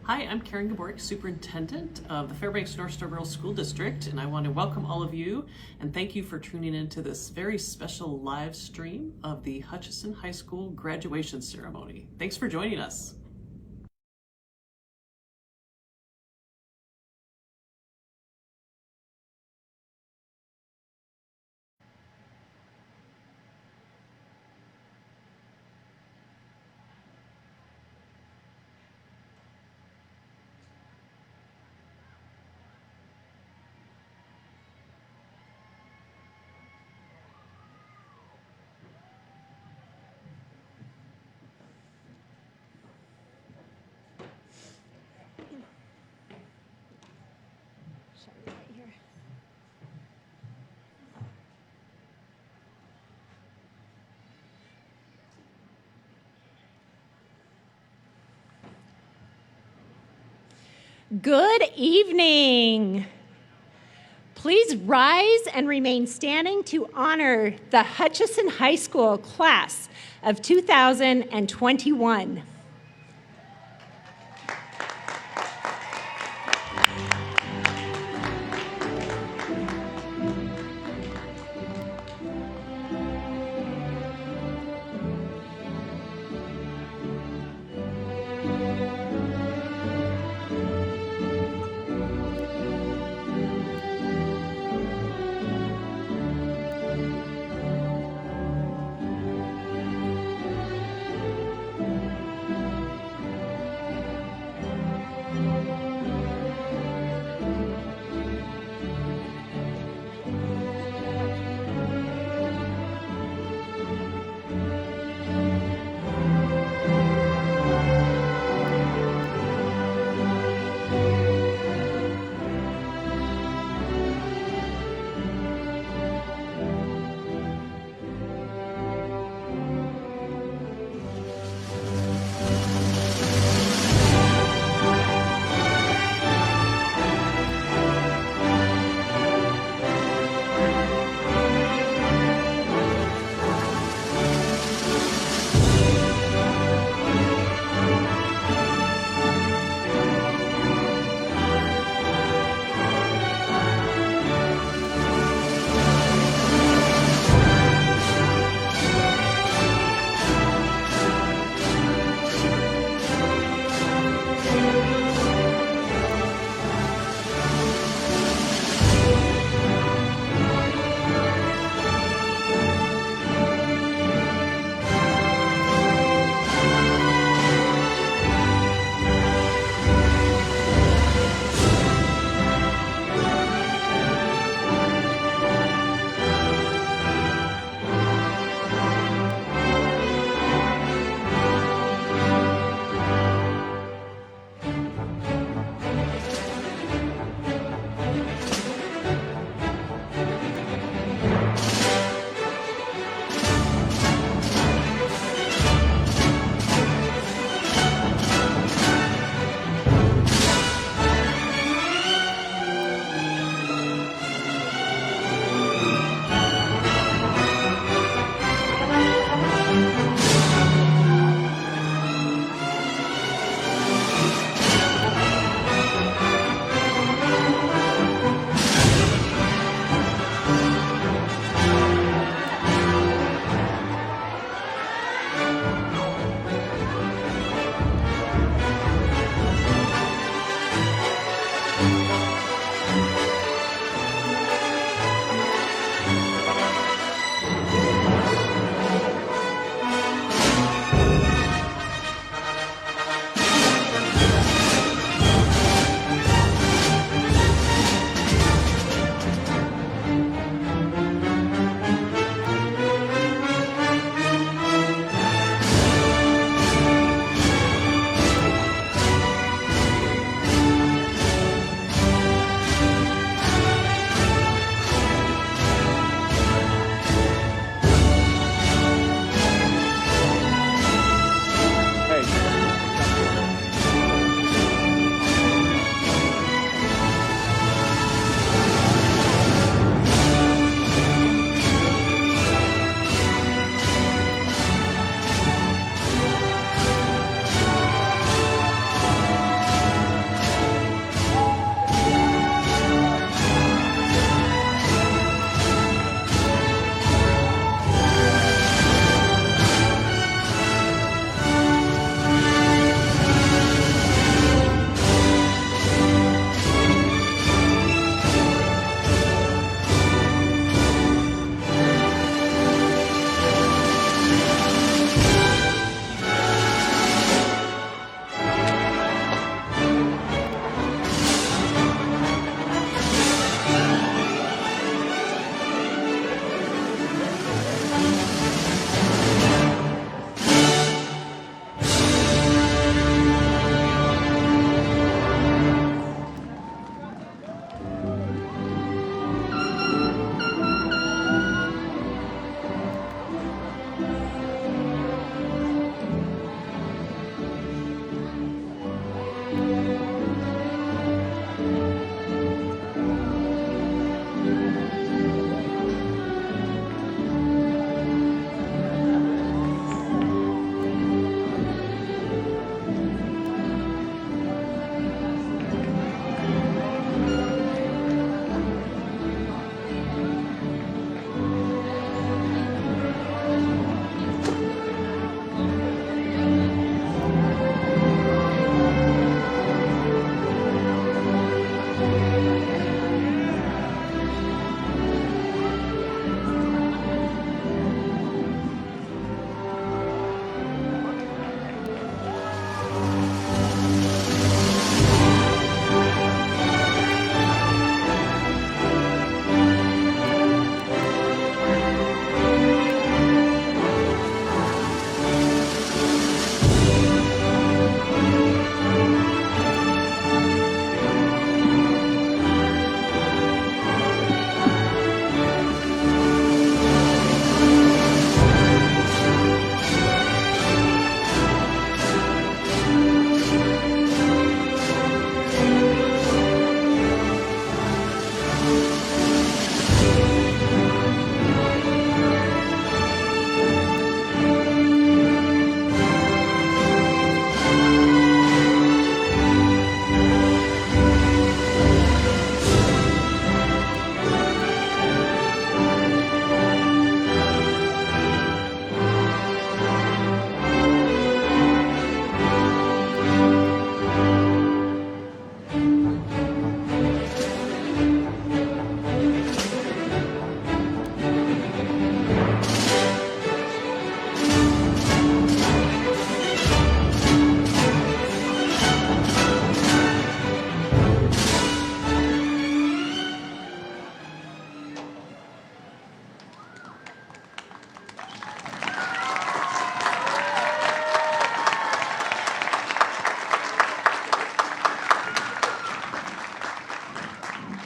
Hi, I'm Karen Gaborik, Superintendent of the Fairbanks North Star Girls School District, and I want to welcome all of you and thank you for tuning into this very special live stream of the Hutchison High School graduation ceremony. Thanks for joining us. Good evening. Please rise and remain standing to honor the Hutchison High School class of 2021.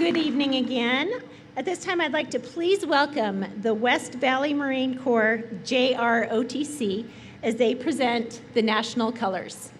Good evening again. At this time, I'd like to please welcome the West Valley Marine Corps JROTC as they present the national colors.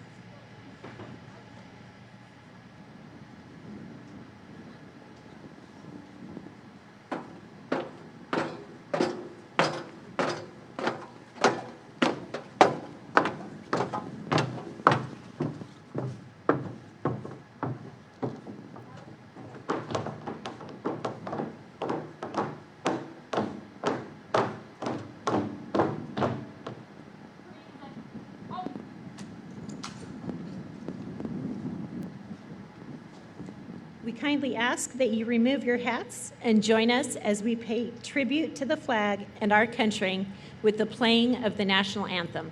We kindly ask that you remove your hats and join us as we pay tribute to the flag and our country with the playing of the national anthem.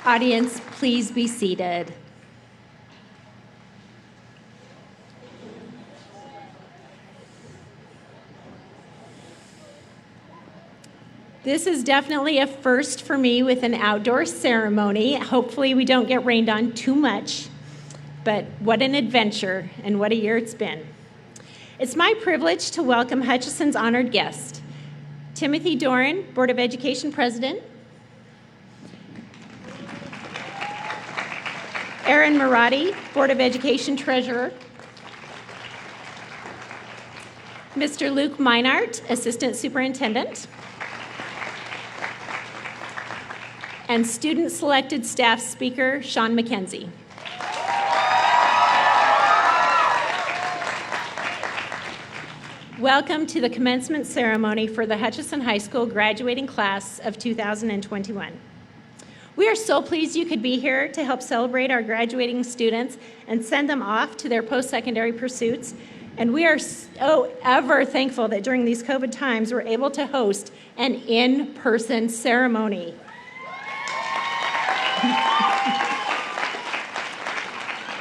Audience, please be seated. This is definitely a first for me with an outdoor ceremony. Hopefully we don't get rained on too much, but what an adventure and what a year it's been. It's my privilege to welcome Hutchison's honored guest, Timothy Doran, Board of Education President, Aaron Marotti, Board of Education Treasurer, Mr. Luke Meinart, Assistant Superintendent, and Student Selected Staff Speaker, Sean McKenzie. Welcome to the commencement ceremony for the Hutchison High School graduating class of 2021. We are so pleased you could be here to help celebrate our graduating students and send them off to their post-secondary pursuits. And we are so ever thankful that during these COVID times, we're able to host an in-person ceremony.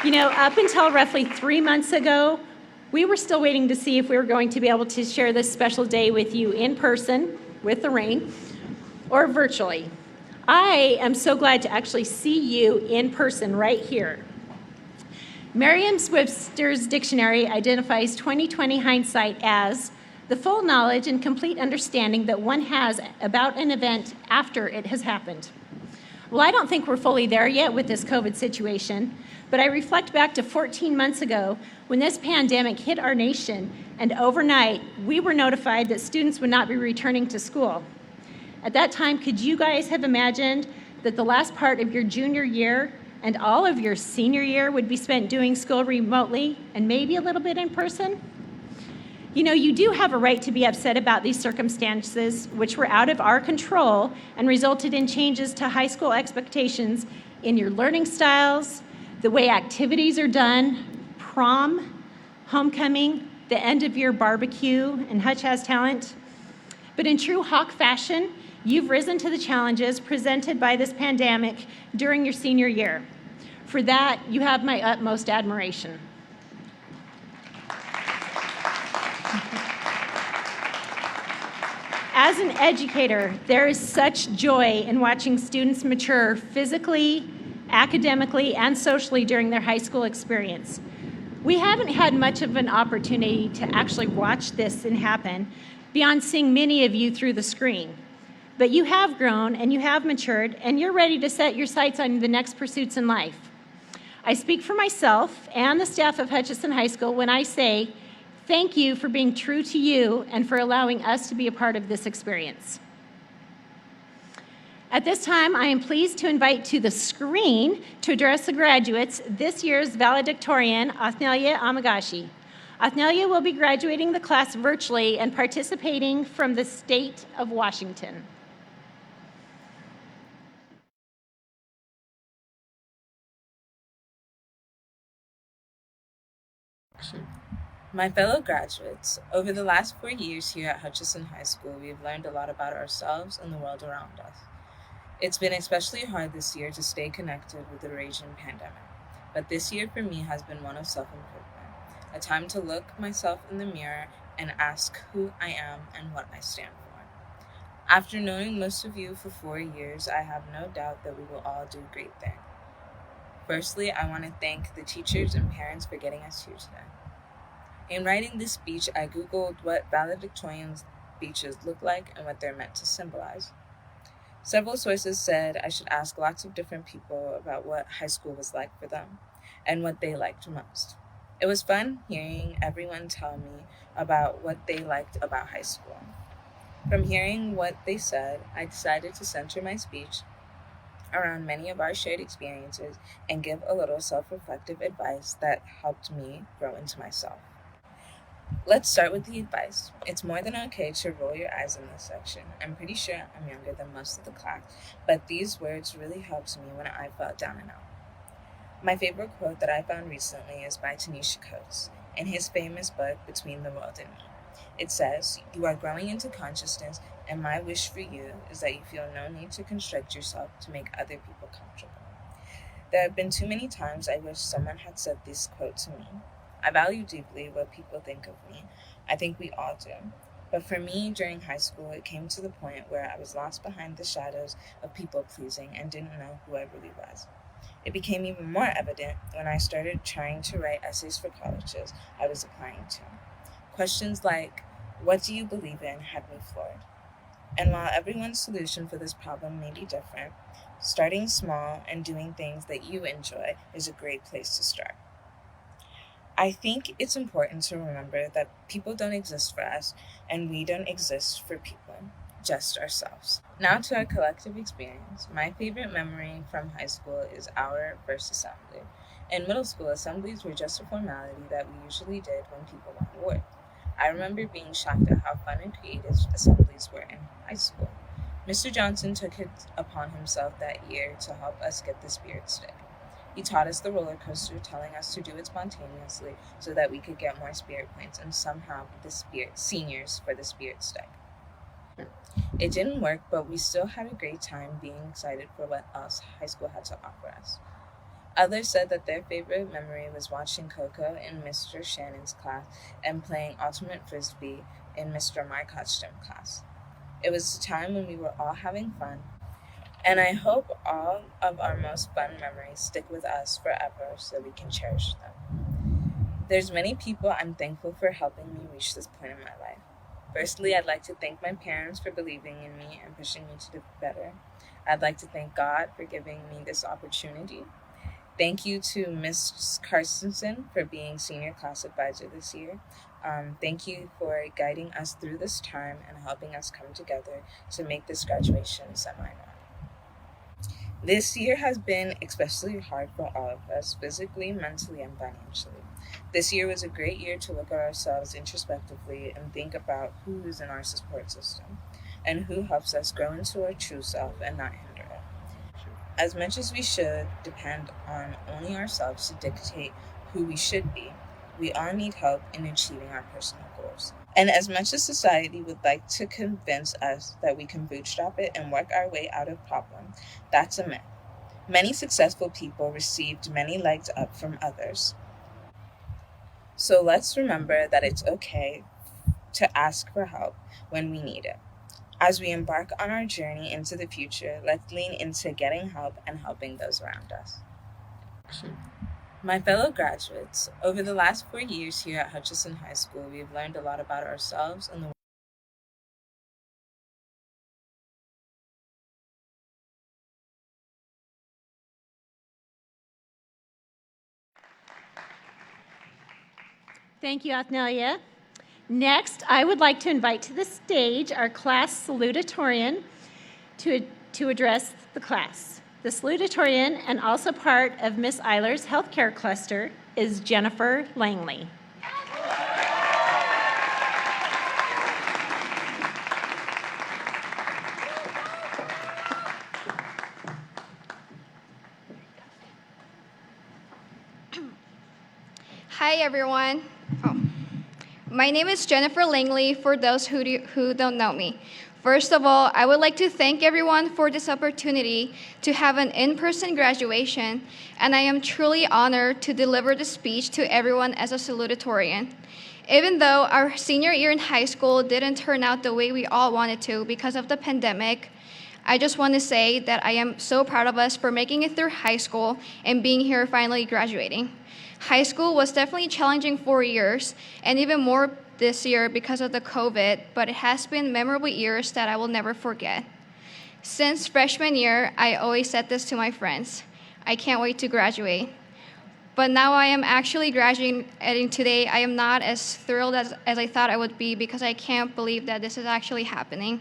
You know, up until roughly 3 months ago, we were still waiting to see if we were going to be able to share this special day with you in person, with the rain, or virtually. I am so glad to actually see you in person right here. Merriam-Webster's dictionary identifies 20/20 hindsight as the full knowledge and complete understanding that one has about an event after it has happened. Well, I don't think we're fully there yet with this COVID situation, but I reflect back to 14 months ago when this pandemic hit our nation, and overnight we were notified that students would not be returning to school. At that time, could you guys have imagined that the last part of your junior year and all of your senior year would be spent doing school remotely and maybe a little bit in person? You know, you do have a right to be upset about these circumstances, which were out of our control and resulted in changes to high school expectations in your learning styles, the way activities are done, prom, homecoming, the end of year barbecue, and Hutch Has Talent. But in true Hawk fashion, you've risen to the challenges presented by this pandemic during your senior year. For that, you have my utmost admiration. As an educator, there is such joy in watching students mature physically, academically, and socially during their high school experience. We haven't had much of an opportunity to actually watch this happen beyond seeing many of you through the screen. But you have grown and you have matured, and you're ready to set your sights on the next pursuits in life. I speak for myself and the staff of Hutchison High School when I say, thank you for being true to you and for allowing us to be a part of this experience. At this time, I am pleased to invite to the screen to address the graduates this year's valedictorian, Athnelia Amagashi. Athnelia will be graduating the class virtually and participating from the state of Washington. My fellow graduates, over the last 4 years here at Hutchison High School, we've learned a lot about ourselves and the world around us. It's been especially hard this year to stay connected with the raging pandemic, but this year for me has been one of self-improvement, a time to look myself in the mirror and ask who I am and what I stand for. After knowing most of you for 4 years, I have no doubt that we will all do great things. Firstly, I want to thank the teachers and parents for getting us here today. In writing this speech, I Googled what valedictorian speeches look like and what they're meant to symbolize. Several sources said I should ask lots of different people about what high school was like for them and what they liked most. It was fun hearing everyone tell me about what they liked about high school. From hearing what they said, I decided to center my speech around many of our shared experiences and give a little self-reflective advice that helped me grow into myself. Let's start with the advice. It's more than okay to roll your eyes in this section. I'm pretty sure I'm younger than most of the class, but these words really helped me when I felt down and out. My favorite quote that I found recently is by Tanisha Coates in his famous book, Between the World and Me. It says, "You are growing into consciousness, and my wish for you is that you feel no need to constrict yourself to make other people comfortable." There have been too many times I wish someone had said this quote to me. I value deeply what people think of me. I think we all do. But for me, during high school, it came to the point where I was lost behind the shadows of people pleasing and didn't know who I really was. It became even more evident when I started trying to write essays for colleges I was applying to. Questions like, "What do you believe in?" had me floored. And while everyone's solution for this problem may be different, starting small and doing things that you enjoy is a great place to start. I think it's important to remember that people don't exist for us, and we don't exist for people, just ourselves. Now to our collective experience. My favorite memory from high school is our first assembly. In middle school, assemblies were just a formality that we usually did when people won awards. I remember being shocked at how fun and creative assemblies were in high school. Mr. Johnson took it upon himself that year to help us get the spirit stick. He taught us the roller coaster, telling us to do it spontaneously so that we could get more spirit points and somehow be the seniors for the spirit stick. It didn't work, but we still had a great time being excited for what else high school had to offer us. Others said that their favorite memory was watching Coco in Mr. Shannon's class and playing Ultimate Frisbee in Mr. Marcotte's gym class. It was a time when we were all having fun, And I hope all of our most fun memories stick with us forever so we can cherish them. There's many people I'm thankful for helping me reach this point in my life. Firstly, I'd like to thank my parents for believing in me and pushing me to do better. I'd like to thank God for giving me this opportunity. Thank you to Ms. Hutchison for being senior class advisor this year. Thank you for guiding us through this time and helping us come together to make this graduation semi-normal. This year has been especially hard for all of us, physically, mentally, and financially. This year was a great year to look at ourselves introspectively and think about who is in our support system and who helps us grow into our true self and not hinder it. As much as we should depend on only ourselves to dictate who we should be, we all need help in achieving our personal goals. And as much as society would like to convince us that we can bootstrap it and work our way out of problems, that's a myth. Many successful people received many legs up from others. So let's remember that it's okay to ask for help when we need it. As we embark on our journey into the future, let's lean into getting help and helping those around us. My fellow graduates, over the last 4 years here at Hutchison High School, we've learned a lot about ourselves and the world. Thank you, Athnelia. Next, I would like to invite to the stage our class salutatorian to address the class. The salutatorian, and also part of Miss Eiler's healthcare cluster, is Jennifer Langley. Hi, everyone. My name is Jennifer Langley, for those who don't know me. First of all, I would like to thank everyone for this opportunity to have an in-person graduation, and I am truly honored to deliver the speech to everyone as a salutatorian. Even though our senior year in high school didn't turn out the way we all wanted to because of the pandemic, I just want to say that I am so proud of us for making it through high school and being here finally graduating. High school was definitely challenging 4 years, and even more this year because of the COVID, but it has been memorable years that I will never forget. Since freshman year, I always said this to my friends: I can't wait to graduate. But now I am actually graduating today. I am not as thrilled as I thought I would be because I can't believe that this is actually happening.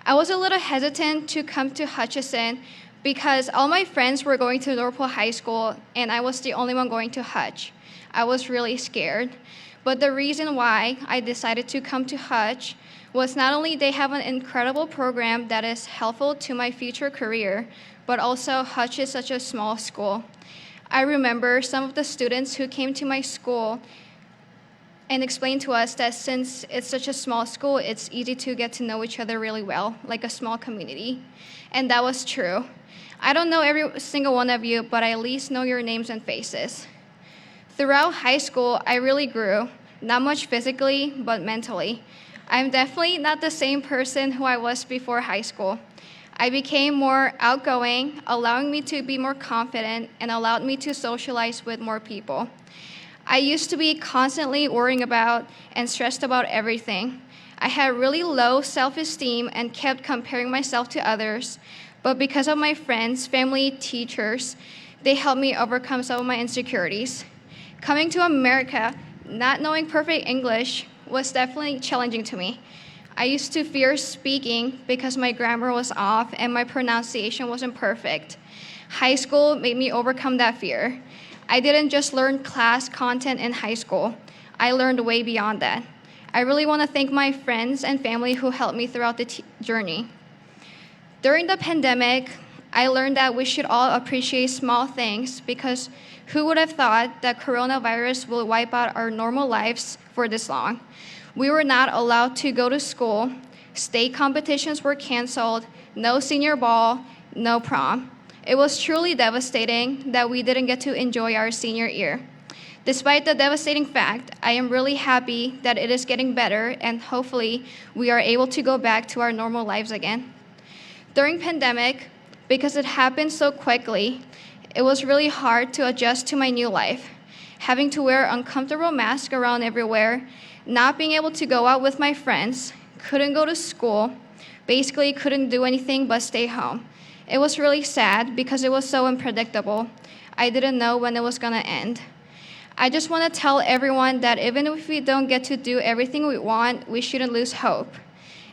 I was a little hesitant to come to Hutchison because all my friends were going to Norfolk High School and I was the only one going to Hutch. I was really scared. But the reason why I decided to come to Hutch was not only they have an incredible program that is helpful to my future career, but also Hutch is such a small school. I remember some of the students who came to my school and explained to us that since it's such a small school, it's easy to get to know each other really well, like a small community. And that was true. I don't know every single one of you, but I at least know your names and faces. Throughout high school, I really grew, not much physically, but mentally. I'm definitely not the same person who I was before high school. I became more outgoing, allowing me to be more confident and allowed me to socialize with more people. I used to be constantly worrying about and stressed about everything. I had really low self-esteem and kept comparing myself to others, but because of my friends, family, teachers, they helped me overcome some of my insecurities. Coming to America, not knowing perfect English, was definitely challenging to me. I used to fear speaking because my grammar was off and my pronunciation wasn't perfect. High school made me overcome that fear. I didn't just learn class content in high school. I learned way beyond that. I really want to thank my friends and family who helped me throughout the journey. During the pandemic, I learned that we should all appreciate small things because who would have thought that coronavirus will wipe out our normal lives for this long? We were not allowed to go to school, state competitions were canceled, no senior ball, no prom. It was truly devastating that we didn't get to enjoy our senior year. Despite the devastating fact, I am really happy that it is getting better and hopefully we are able to go back to our normal lives again. During pandemic, because it happened so quickly. It was really hard to adjust to my new life, having to wear uncomfortable masks around everywhere, not being able to go out with my friends, couldn't go to school, basically couldn't do anything but stay home. It was really sad because it was so unpredictable. I didn't know when it was gonna end. I just want to tell everyone that even if we don't get to do everything we want, we shouldn't lose hope.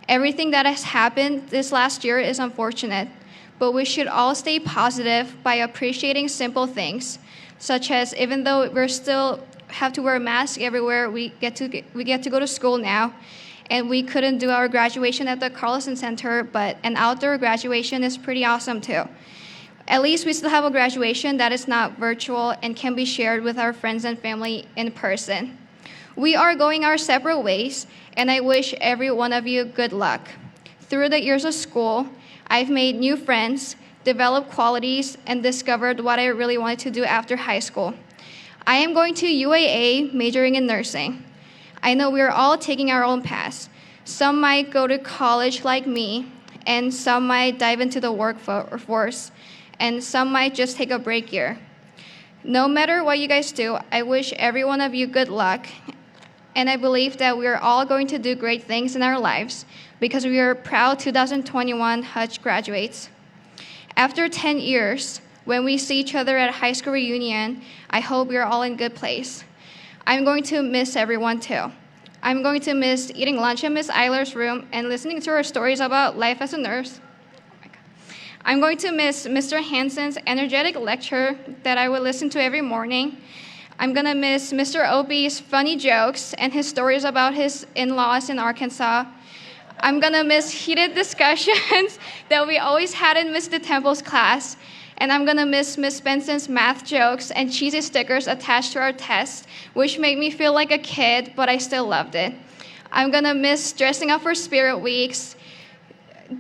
Everything that has happened this last year is unfortunate, but we should all stay positive by appreciating simple things, such as even though we're still have to wear a mask everywhere, we get to go to school now, and we couldn't do our graduation at the Carlson Center, but an outdoor graduation is pretty awesome too. At least we still have a graduation that is not virtual and can be shared with our friends and family in person. We are going our separate ways, and I wish every one of you good luck. Through the years of school, I've made new friends, developed qualities, and discovered what I really wanted to do after high school. I am going to UAA, majoring in nursing. I know we are all taking our own paths. Some might go to college like me, and some might dive into the workforce, and some might just take a break year. No matter what you guys do, I wish every one of you good luck, and I believe that we are all going to do great things in our lives because we are proud 2021 Hutch graduates. After 10 years, when we see each other at a high school reunion, I hope we are all in a good place. I'm going to miss everyone too. I'm going to miss eating lunch in Miss Eiler's room and listening to her stories about life as a nurse. I'm going to miss Mr. Hansen's energetic lecture that I would listen to every morning. I'm going to miss Mr. Opie's funny jokes and his stories about his in-laws in Arkansas. I'm going to miss heated discussions that we always had in Ms. DeTemple's class. And I'm going to miss Ms. Benson's math jokes and cheesy stickers attached to our tests, which made me feel like a kid, but I still loved it. I'm going to miss dressing up for Spirit Weeks,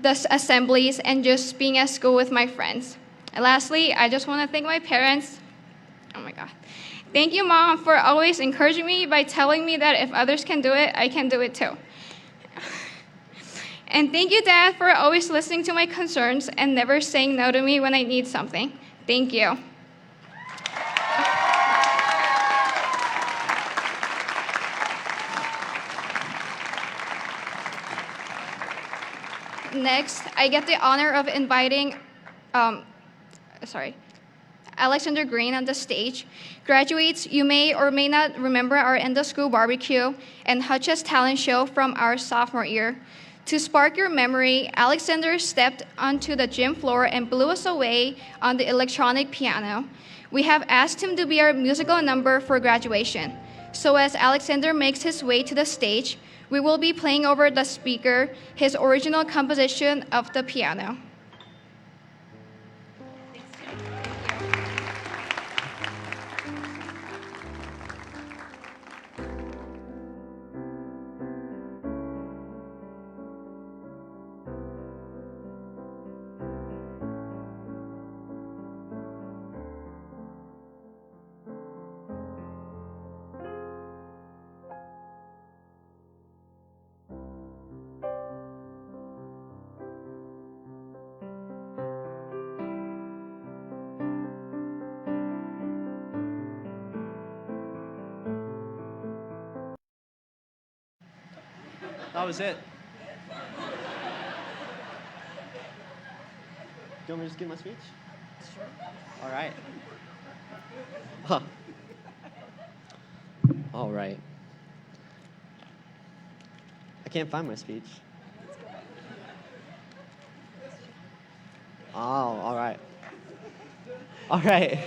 the assemblies, and just being at school with my friends. And lastly, I just want to thank my parents. Oh my God. Thank you, Mom, for always encouraging me by telling me that if others can do it, I can do it too. And thank you, Dad, for always listening to my concerns and never saying no to me when I need something. Thank you. Next, I get the honor of inviting, Alexander Green on the stage. Graduates, you may or may not remember our end-of-school barbecue and Hutch's talent show from our sophomore year. To spark your memory, Alexander stepped onto the gym floor and blew us away on the electronic piano. We have asked him to be our musical number for graduation. So as Alexander makes his way to the stage, we will be playing over the speaker his original composition of the piano. That was it. Do you want me to just give my speech? Sure. All right. Huh. All right. I can't find my speech. Oh, all right. All right.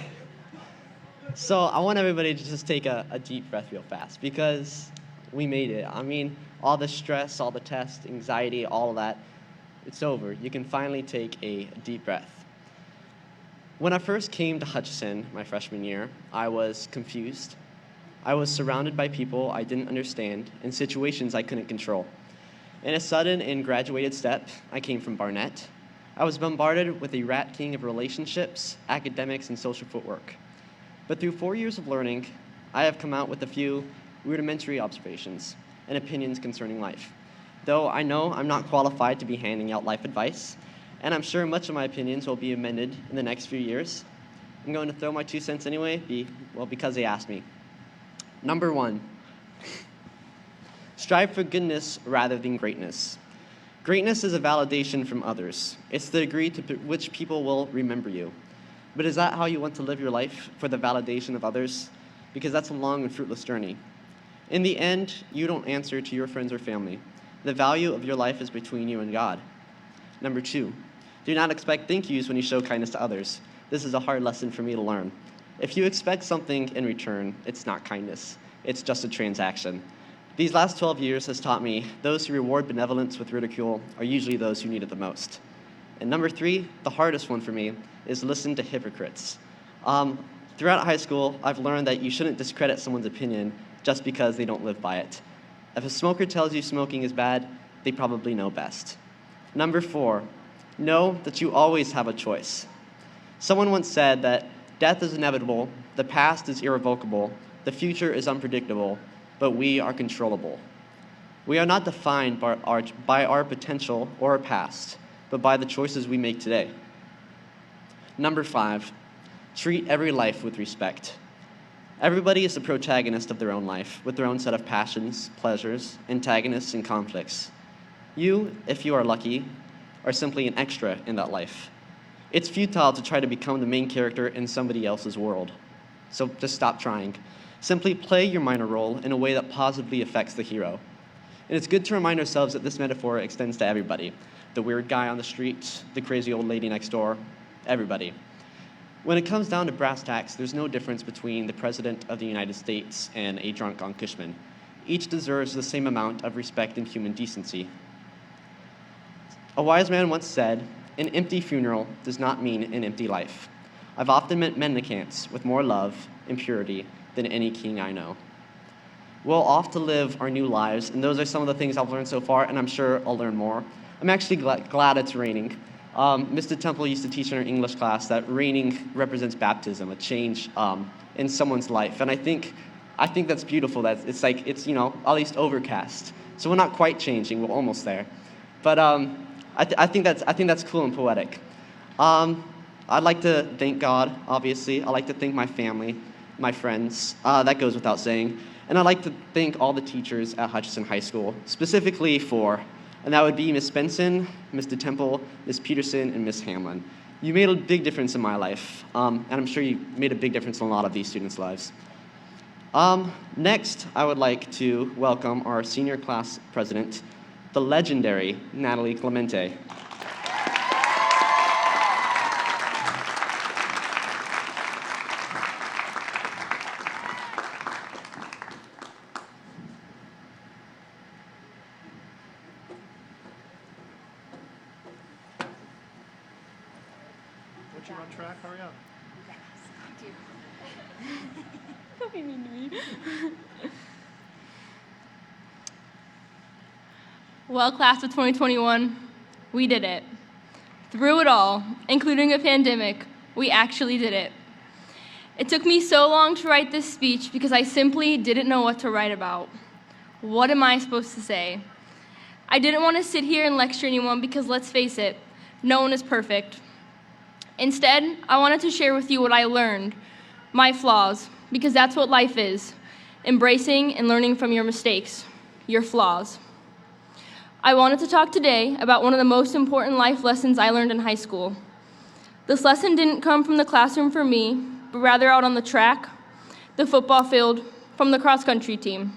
So I want everybody to just take a deep breath real fast because we made it. I mean, all the stress, all the tests, anxiety, all of that, it's over. You can finally take a deep breath. When I first came to Hutchison my freshman year, I was confused. I was surrounded by people I didn't understand and situations I couldn't control. In a sudden and graduated step, I came from Barnett. I was bombarded with a rat king of relationships, academics, and social footwork. But through 4 years of learning, I have come out with a few rudimentary observations and opinions concerning life. Though I know I'm not qualified to be handing out life advice, and I'm sure much of my opinions will be amended in the next few years. I'm going to throw my 2 cents anyway, because they asked me. Number 1, strive for goodness rather than greatness. Greatness is a validation from others. It's the degree to which people will remember you. But is that how you want to live your life, for the validation of others? Because that's a long and fruitless journey. In the end, you don't answer to your friends or family. The value of your life is between you and God. Number 2, do not expect thank yous when you show kindness to others. This is a hard lesson for me to learn. If you expect something in return, it's not kindness. It's just a transaction. These last 12 years has taught me those who reward benevolence with ridicule are usually those who need it the most. And number 3, the hardest one for me, is listen to hypocrites. Throughout high school, I've learned that you shouldn't discredit someone's opinion just because they don't live by it. If a smoker tells you smoking is bad, they probably know best. Number 4, know that you always have a choice. Someone once said that death is inevitable, the past is irrevocable, the future is unpredictable, but we are controllable. We are not defined by our potential or our past, but by the choices we make today. Number 5, treat every life with respect. Everybody is the protagonist of their own life, with their own set of passions, pleasures, antagonists, and conflicts. You, if you are lucky, are simply an extra in that life. It's futile to try to become the main character in somebody else's world. So just stop trying. Simply play your minor role in a way that positively affects the hero. And it's good to remind ourselves that this metaphor extends to everybody. The weird guy on the street, the crazy old lady next door, everybody. When it comes down to brass tacks, there's no difference between the President of the United States and a drunk on Cushman. Each deserves the same amount of respect and human decency. A wise man once said, "An empty funeral does not mean an empty life." I've often met mendicants with more love and purity than any king I know. We're off to live our new lives, and those are some of the things I've learned so far, and I'm sure I'll learn more. I'm actually glad it's raining. Mr. Temple used to teach in our English class that raining represents baptism, a change in someone's life, and I think that's beautiful. That it's at least overcast. So we're not quite changing; we're almost there. But I think that's cool and poetic. I'd like to thank God, obviously. I'd like to thank my family, my friends. That goes without saying. And I'd like to thank all the teachers at Hutchison High School, specifically and that would be Miss Benson, Mr. Temple, Miss Peterson, and Miss Hamlin. You made a big difference in my life, and I'm sure you made a big difference in a lot of these students' lives. Next, I would like to welcome our senior class president, the legendary Natalie Clemente. Don't you run track? Hurry up. Don't be mean to me. Well, class of 2021, we did it. Through it all, including a pandemic, we actually did it. It took me so long to write this speech because I simply didn't know what to write about. What am I supposed to say? I didn't want to sit here and lecture anyone because, let's face it, no one is perfect. Instead, I wanted to share with you what I learned, my flaws, because that's what life is, embracing and learning from your mistakes, your flaws. I wanted to talk today about one of the most important life lessons I learned in high school. This lesson didn't come from the classroom for me, but rather out on the track, the football field, from the cross-country team.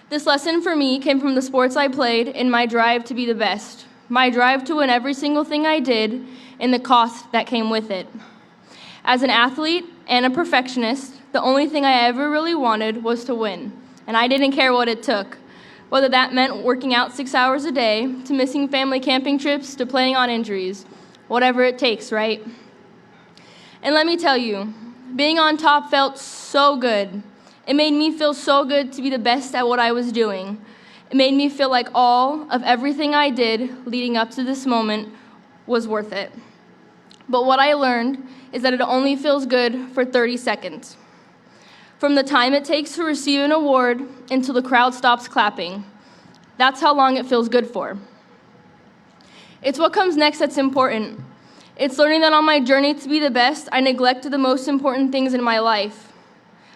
This lesson for me came from the sports I played and my drive to be the best, my drive to win every single thing I did and the cost that came with it. As an athlete and a perfectionist, the only thing I ever really wanted was to win, and I didn't care what it took, whether that meant working out 6 hours a day, to missing family camping trips, to playing on injuries, whatever it takes, right? And let me tell you, being on top felt so good. It made me feel so good to be the best at what I was doing. It made me feel like all of everything I did leading up to this moment was worth it. But what I learned is that it only feels good for 30 seconds. From the time it takes to receive an award until the crowd stops clapping. That's how long it feels good for. It's what comes next that's important. It's learning that on my journey to be the best, I neglected the most important things in my life.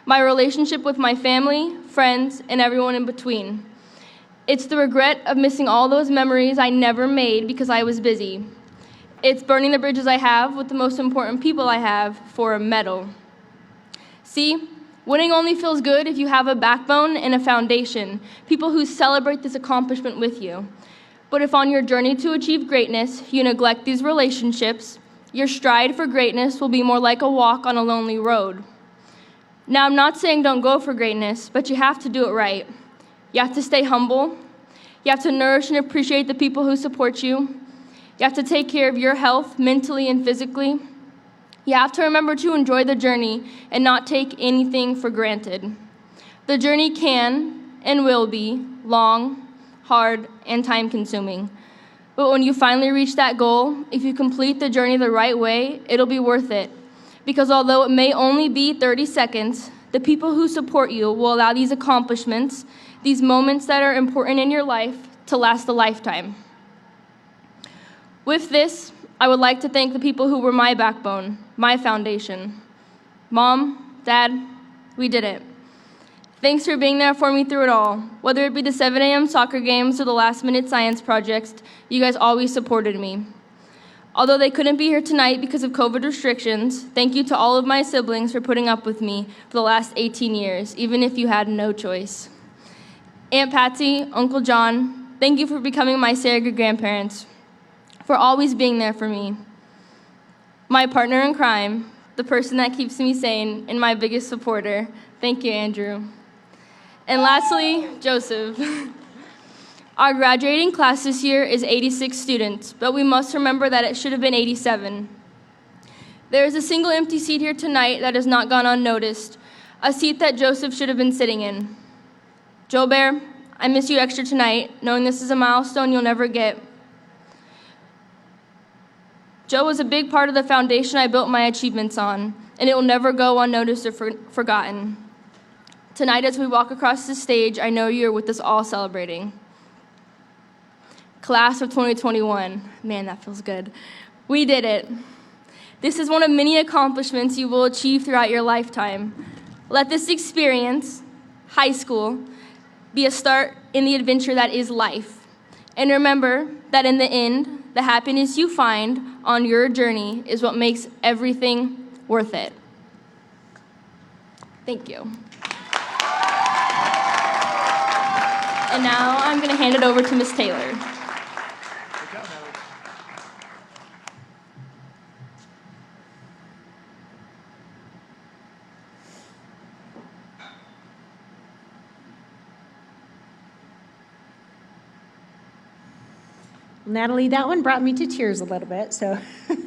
My relationship with my family, friends, and everyone in between. It's the regret of missing all those memories I never made because I was busy. It's burning the bridges I have with the most important people I have for a medal. See, winning only feels good if you have a backbone and a foundation, people who celebrate this accomplishment with you. But if on your journey to achieve greatness, you neglect these relationships, your stride for greatness will be more like a walk on a lonely road. Now, I'm not saying don't go for greatness, but you have to do it right. You have to stay humble. You have to nourish and appreciate the people who support you. You have to take care of your health, mentally and physically. You have to remember to enjoy the journey and not take anything for granted. The journey can and will be long, hard, and time-consuming. But when you finally reach that goal, if you complete the journey the right way, it'll be worth it. Because although it may only be 30 seconds, the people who support you will allow these accomplishments, these moments that are important in your life, to last a lifetime. With this, I would like to thank the people who were my backbone, my foundation. Mom, Dad, we did it. Thanks for being there for me through it all. Whether it be the 7 a.m. soccer games or the last-minute science projects, you guys always supported me. Although they couldn't be here tonight because of COVID restrictions, thank you to all of my siblings for putting up with me for the last 18 years, even if you had no choice. Aunt Patsy, Uncle John, thank you for becoming my surrogate grandparents, for always being there for me. My partner in crime, the person that keeps me sane, and my biggest supporter, thank you, Andrew. And lastly, Joseph. Our graduating class this year is 86 students, but we must remember that it should have been 87. There is a single empty seat here tonight that has not gone unnoticed, a seat that Joseph should have been sitting in. Joe Bear, I miss you extra tonight, knowing this is a milestone you'll never get. Joe was a big part of the foundation I built my achievements on, and it will never go unnoticed or forgotten. Tonight, as we walk across the stage, I know you're with us all celebrating. Class of 2021. Man, that feels good. We did it. This is one of many accomplishments you will achieve throughout your lifetime. Let this experience, high school, be a start in the adventure that is life. And remember that in the end, the happiness you find on your journey is what makes everything worth it. Thank you. And now I'm going to hand it over to Ms. Taylor. Natalie, that one brought me to tears a little bit, so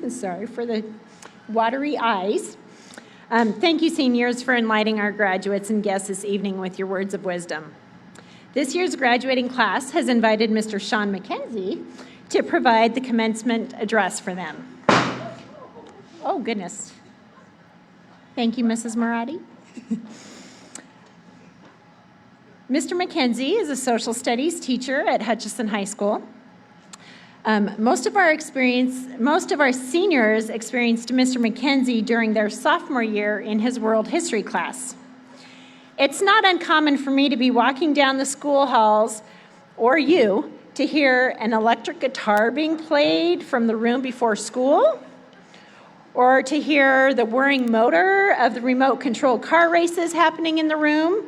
sorry for the watery eyes. Thank you, seniors, for enlightening our graduates and guests this evening with your words of wisdom. This year's graduating class has invited Mr. Sean McKenzie to provide the commencement address for them. Oh, goodness. Thank you, Mrs. Marati. Mr. McKenzie is a social studies teacher at Hutchison High School. Most of our seniors experienced Mr. McKenzie during their sophomore year in his world history class. It's not uncommon for me to be walking down the school halls, or you, to hear an electric guitar being played from the room before school, or to hear the whirring motor of the remote control car races happening in the room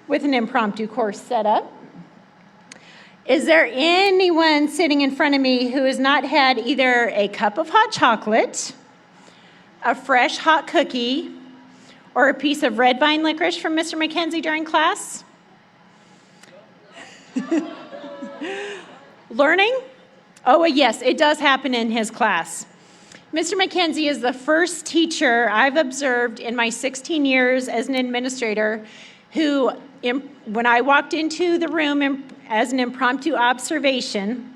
with an impromptu course set up. Is there anyone sitting in front of me who has not had either a cup of hot chocolate, a fresh hot cookie, or a piece of red vine licorice from Mr. McKenzie during class? Learning? Oh, yes, it does happen in his class. Mr. McKenzie is the first teacher I've observed in my 16 years as an administrator who, when I walked into the room as an impromptu observation,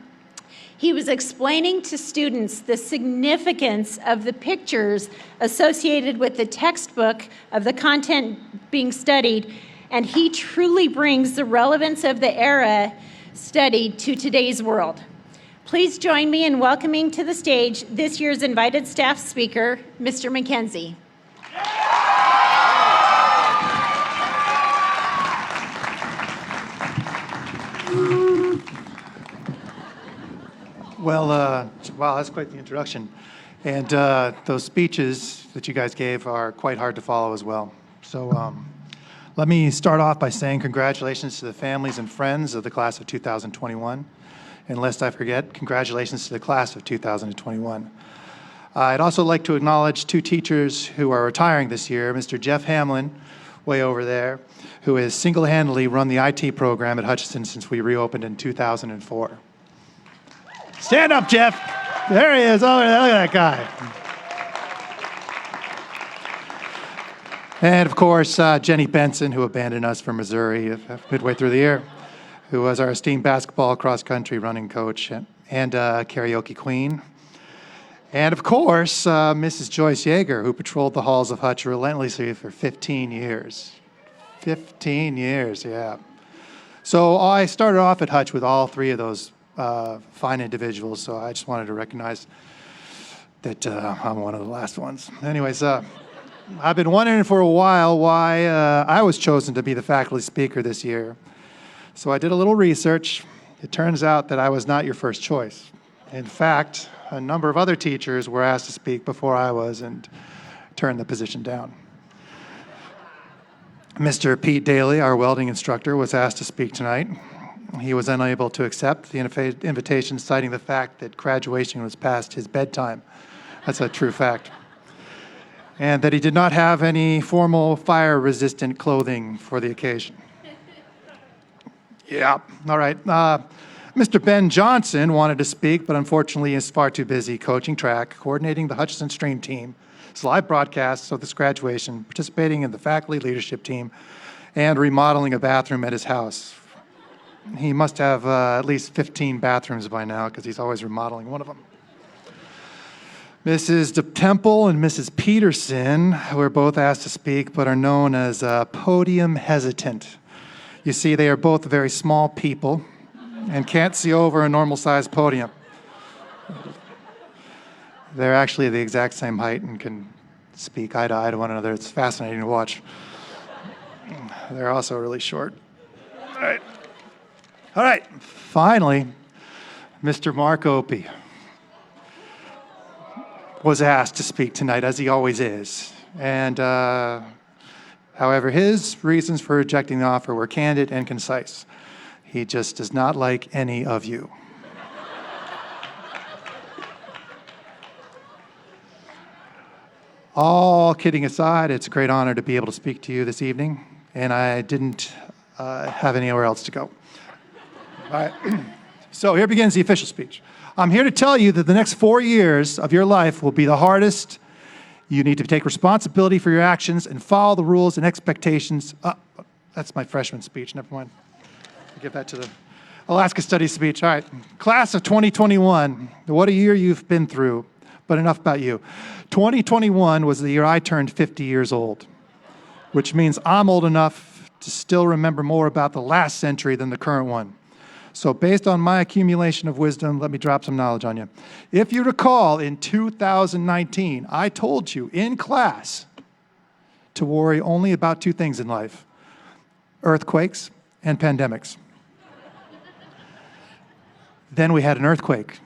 he was explaining to students the significance of the pictures associated with the textbook of the content being studied, and he truly brings the relevance of the era studied to today's world. Please join me in welcoming to the stage this year's invited staff speaker, Mr. McKenzie. Well, wow, that's quite the introduction. And those speeches that you guys gave are quite hard to follow as well. So let me start off by saying congratulations to the families and friends of the class of 2021. And lest I forget, congratulations to the class of 2021. I'd also like to acknowledge two teachers who are retiring this year, Mr. Jeff Hamlin, way over there, who has single-handedly run the IT program at Hutchison since we reopened in 2004. Stand up, Jeff. There he is. Oh, look at that guy. And, of course, Jenny Benson, who abandoned us for Missouri midway through the year, who was our esteemed basketball cross-country running coach and karaoke queen. And, of course, Mrs. Joyce Yeager, who patrolled the halls of Hutch relentlessly for 15 years. 15 years, yeah. So I started off at Hutch with all three of those fine individuals, so I just wanted to recognize that I'm one of the last ones. Anyways, I've been wondering for a while why I was chosen to be the faculty speaker this year. So I did a little research. It turns out that I was not your first choice. In fact, a number of other teachers were asked to speak before I was and turned the position down. Mr. Pete Daly, our welding instructor, was asked to speak tonight. He was unable to accept the invitation, citing the fact that graduation was past his bedtime. That's a true fact. And that he did not have any formal fire-resistant clothing for the occasion. Yeah, all right. Mr. Ben Johnson wanted to speak, but unfortunately is far too busy coaching track, coordinating the Hutchison Stream team, live broadcasts of this graduation, participating in the faculty leadership team, and remodeling a bathroom at his house. He must have at least 15 bathrooms by now because he's always remodeling one of them. Mrs. DeTemple and Mrs. Peterson were both asked to speak but are known as podium hesitant. You see, they are both very small people and can't see over a normal-sized podium. They're actually the exact same height and can speak eye to eye to one another. It's fascinating to watch. They're also really short. All right. Finally, Mr. Mark Opie was asked to speak tonight, as he always is. And however, his reasons for rejecting the offer were candid and concise. He just does not like any of you. All kidding aside, it's a great honor to be able to speak to you this evening, and I didn't have anywhere else to go. All right. So here begins the official speech. I'm here to tell you that the next 4 years of your life will be the hardest. You need to take responsibility for your actions and follow the rules and expectations. That's my freshman speech. Never mind. I'll give that to the Alaska Studies speech. All right. Class of 2021. What a year you've been through. But enough about you. 2021 was the year I turned 50 years old, which means I'm old enough to still remember more about the last century than the current one. So based on my accumulation of wisdom, let me drop some knowledge on you. If you recall, in 2019, I told you in class to worry only about two things in life: earthquakes and pandemics. Then we had an earthquake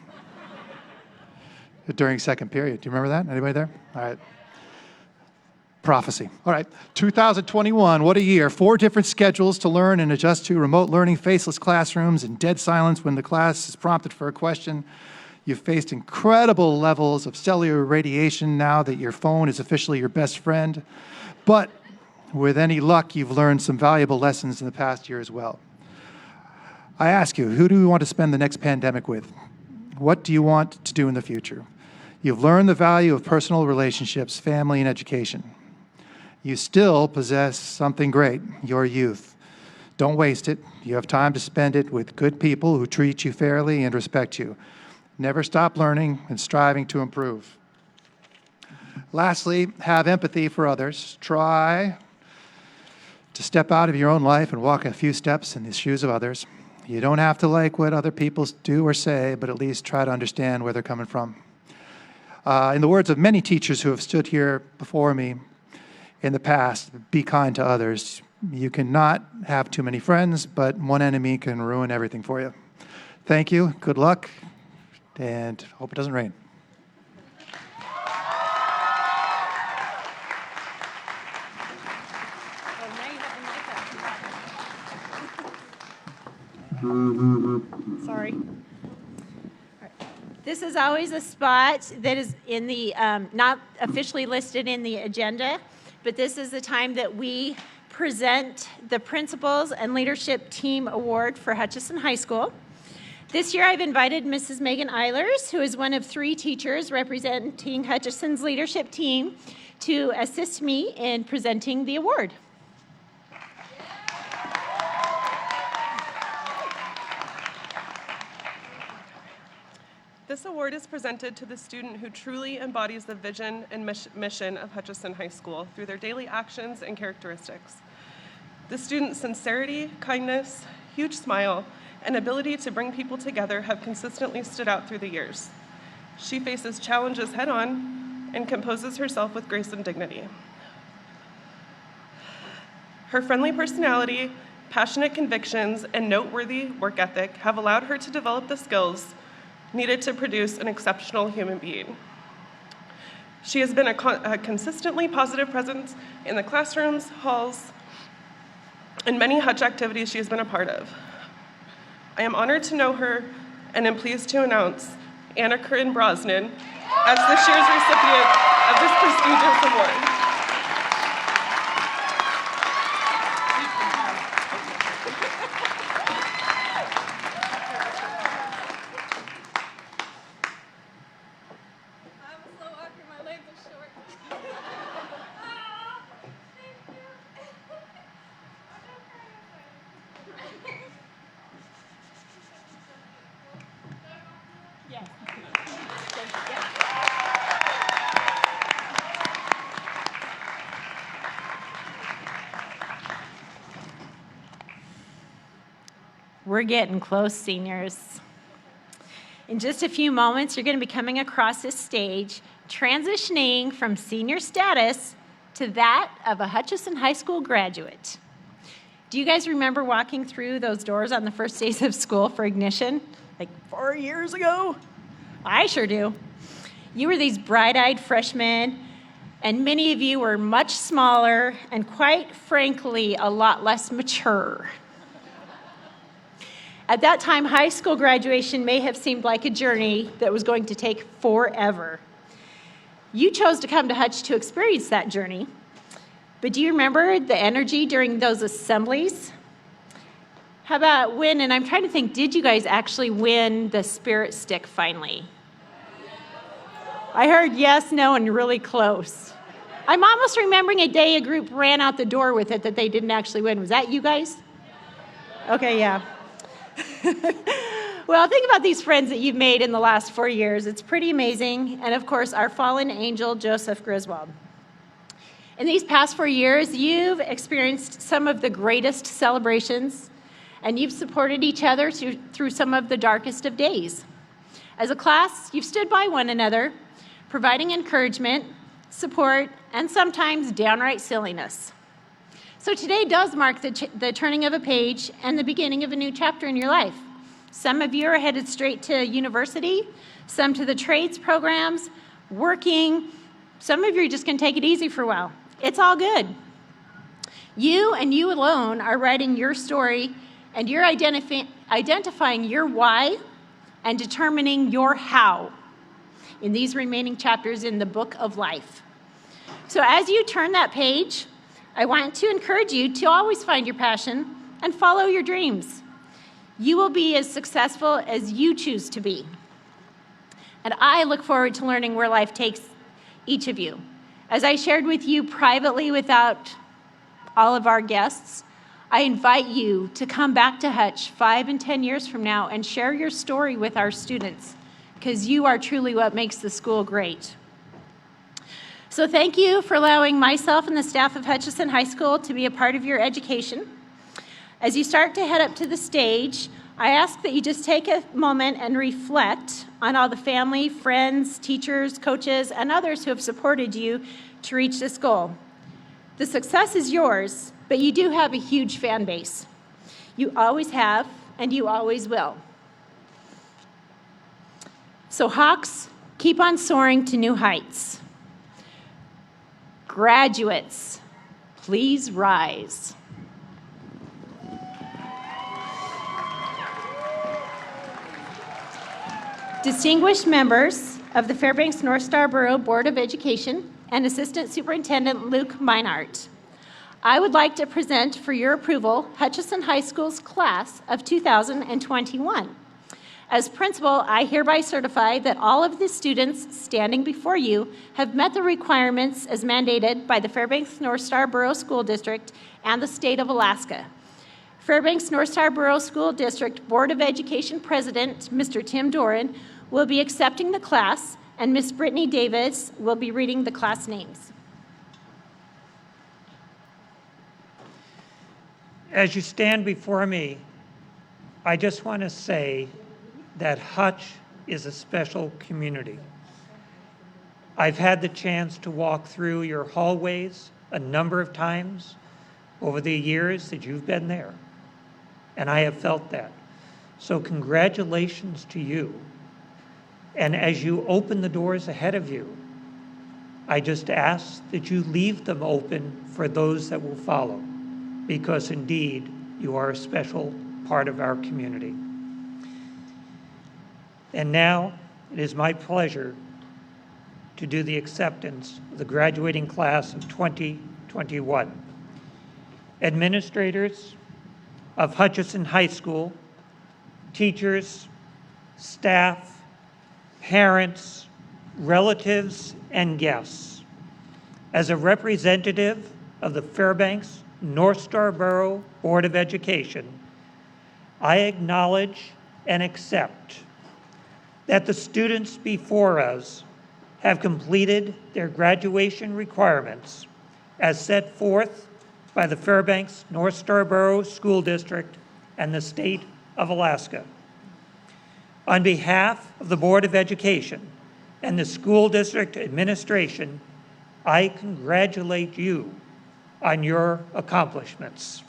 during second period. Do you remember that? Anybody there? All right. Prophecy. All right. 2021, what a year. 4 different schedules to learn and adjust to: remote learning, faceless classrooms, and dead silence when the class is prompted for a question. You've faced incredible levels of cellular radiation now that your phone is officially your best friend. But with any luck, you've learned some valuable lessons in the past year as well. I ask you, who do you want to spend the next pandemic with? What do you want to do in the future? You've learned the value of personal relationships, family, and education. You still possess something great: your youth. Don't waste it. You have time to spend it with good people who treat you fairly and respect you. Never stop learning and striving to improve. Lastly, have empathy for others. Try to step out of your own life and walk a few steps in the shoes of others. You don't have to like what other people do or say, but at least try to understand where they're coming from. In the words of many teachers who have stood here before me in the past, be kind to others. You cannot have too many friends, but one enemy can ruin everything for you. Thank you, good luck, and hope it doesn't rain. Sorry. This is always a spot that is in the, not officially listed in the agenda, but this is the time that we present the Principals and Leadership Team Award for Hutchison High School. This year I've invited Mrs. Megan Eilers, who is one of 3 teachers representing Hutchison's leadership team, to assist me in presenting the award. This award is presented to the student who truly embodies the vision and mission of Hutchison High School through their daily actions and characteristics. The student's sincerity, kindness, huge smile, and ability to bring people together have consistently stood out through the years. She faces challenges head-on and composes herself with grace and dignity. Her friendly personality, passionate convictions, and noteworthy work ethic have allowed her to develop the skills needed to produce an exceptional human being. She has been a consistently positive presence in the classrooms, halls, and many Hutch activities she has been a part of. I am honored to know her and am pleased to announce Anna Corinne Brosnan as this year's recipient of this prestigious award. We're getting close, seniors. In just a few moments, you're going to be coming across this stage, transitioning from senior status to that of a Hutchison High School graduate. Do you guys remember walking through those doors on the first days of school for ignition, like 4 years ago? I sure do. You were these bright-eyed freshmen, and many of you were much smaller and, quite frankly, a lot less mature. At that time, high school graduation may have seemed like a journey that was going to take forever. You chose to come to Hutch to experience that journey, but do you remember the energy during those assemblies? How about when, and I'm trying to think, did you guys actually win the Spirit Stick finally? I heard yes, no, and really close. I'm almost remembering a day a group ran out the door with it that they didn't actually win. Was that you guys? Okay, yeah. Well, think about these friends that you've made in the last 4 years. It's pretty amazing. And of course, our fallen angel, Joseph Griswold. In these past 4 years, you've experienced some of the greatest celebrations, and you've supported each other through some of the darkest of days. As a class, you've stood by one another, providing encouragement, support, and sometimes downright silliness. So today does mark the turning of a page and the beginning of a new chapter in your life. Some of you are headed straight to university, some to the trades programs, working. Some of you are just going to take it easy for a while. It's all good. You and you alone are writing your story, and you're identifying your why and determining your how in these remaining chapters in the book of life. So as you turn that page, I want to encourage you to always find your passion and follow your dreams. You will be as successful as you choose to be. And I look forward to learning where life takes each of you. As I shared with you privately without all of our guests, I invite you to come back to Hutch 5 and 10 years from now and share your story with our students, because you are truly what makes the school great. So thank you for allowing myself and the staff of Hutchison High School to be a part of your education. As you start to head up to the stage, I ask that you just take a moment and reflect on all the family, friends, teachers, coaches, and others who have supported you to reach this goal. The success is yours, but you do have a huge fan base. You always have, and you always will. So Hawks, keep on soaring to new heights. Graduates, please rise. Distinguished members of the Fairbanks North Star Borough Board of Education and Assistant Superintendent Luke Meinart, I would like to present for your approval Hutchison High School's class of 2021. As principal, I hereby certify that all of the students standing before you have met the requirements as mandated by the Fairbanks North Star Borough School District and the state of Alaska. Fairbanks North Star Borough School District Board of Education President, Mr. Tim Doran, will be accepting the class, and Ms. Brittany Davis will be reading the class names. As you stand before me, I just want to say that Hutch is a special community. I've had the chance to walk through your hallways a number of times over the years that you've been there, and I have felt that. So congratulations to you. And as you open the doors ahead of you, I just ask that you leave them open for those that will follow, because indeed you are a special part of our community. And now it is my pleasure to do the acceptance of the graduating class of 2021. Administrators of Hutchison High School, teachers, staff, parents, relatives, and guests. As a representative of the Fairbanks North Star Borough Board of Education, I acknowledge and accept that the students before us have completed their graduation requirements as set forth by the Fairbanks North Star Borough School District and the state of Alaska. On behalf of the Board of Education and the school district administration, I congratulate you on your accomplishments.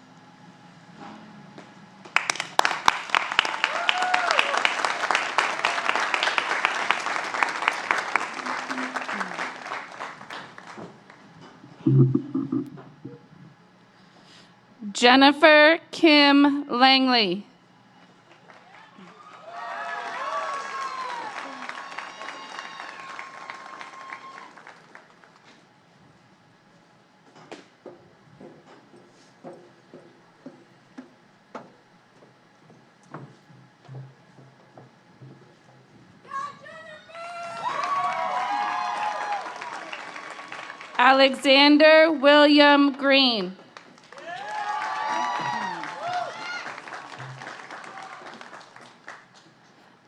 Jennifer Kim Langley. Alexander William Green.